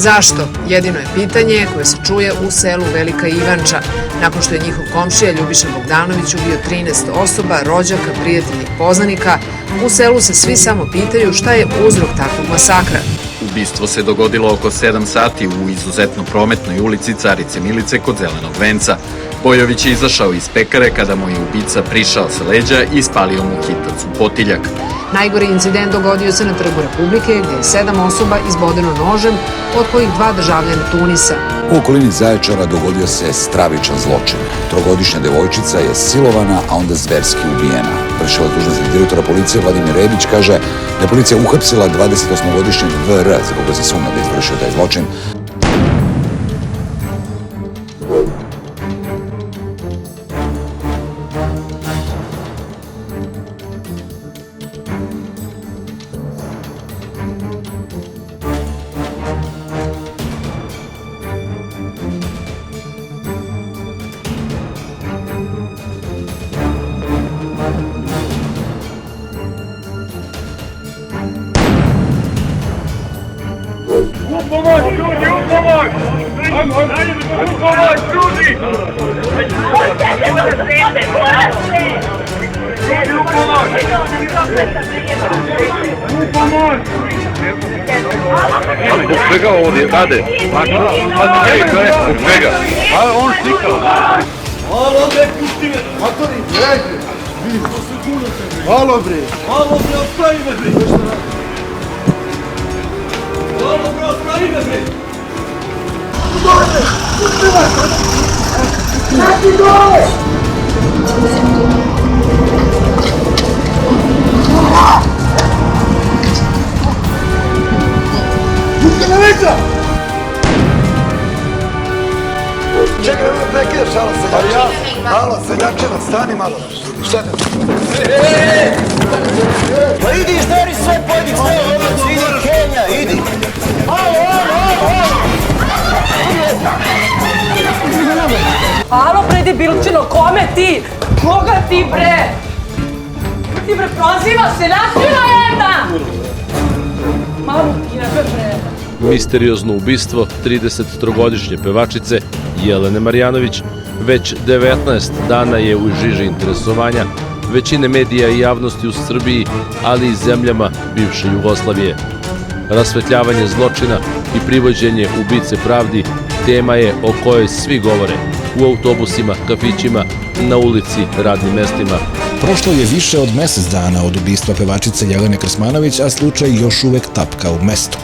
Zašto? Jedino je pitanje koje se čuje u selu Velika Ivanča, nakon što je njihov komšija Ljubiša Bogdanović ubio 13 osoba, rođaka, prijatelja i poznanika. U selu se svi samo pitaju šta je uzrok takvog masakra. Ubistvo se dogodilo oko 7 sati u izuzetno prometnoj ulici Carice Milice kod Zelenog venca. Bojović je izašao iz pekare kada mu je ubica prišao sa leđa i spalio mu hitac u potiljak. Najgori incident dogodio se na Trgu Republike, gde je 7 osoba izbodeno nožem, od kojih 2 državljana Tunisa. U okolini Zaječara dogodio se stravičan zločin. Trogodišnja devojčica je silovana, a onda zverski ubijena. Vršilac dužnosti direktora policije Vladimir Rebić kaže da je policija uhapsila 28-godišnjeg VR za koga se sumnja da je izvršio taj zločin. Pomoć, ljudi, u pomoć! U pomoć, ljudi! Ljudi, u pomoć! U pomoć! Zbog čega ovdje rade? Zbog čega? Pa on slikao. Halo bre, pusti me! Matori, gledajte! Vidim, to se kuno tebe! Halo bre! Halo bre, ostavi me bre! Halo bre, ostavi me bre! Dole bre! Pusti me! Znači dole! Pusti me leća! Čekaj, prekidaš, halo seljačina. Halo seljačina, stani malo. Šta te? Pa idi izdari sve, pojedi sve ovac, idi Kenja, idi. Halo bre, debilčino, kome ti? Koga ti bre? Ti bre proziva seljačina jedna! Mamu ti nebe bre. Misteriozno ubistvo 33-godišnje pevačice Jelene Marjanović već 19 dana je u žiži interesovanja većine medija i javnosti u Srbiji, ali i zemljama bivše Jugoslavije. Rasvetljavanje zločina i privođenje ubice pravdi tema je o kojoj svi govore u autobusima, kafićima, na ulici, radnim mestima. Prošlo je više od mesec dana od ubistva pevačice Jelene Krsmanović, a slučaj još uvek tapka u mestu.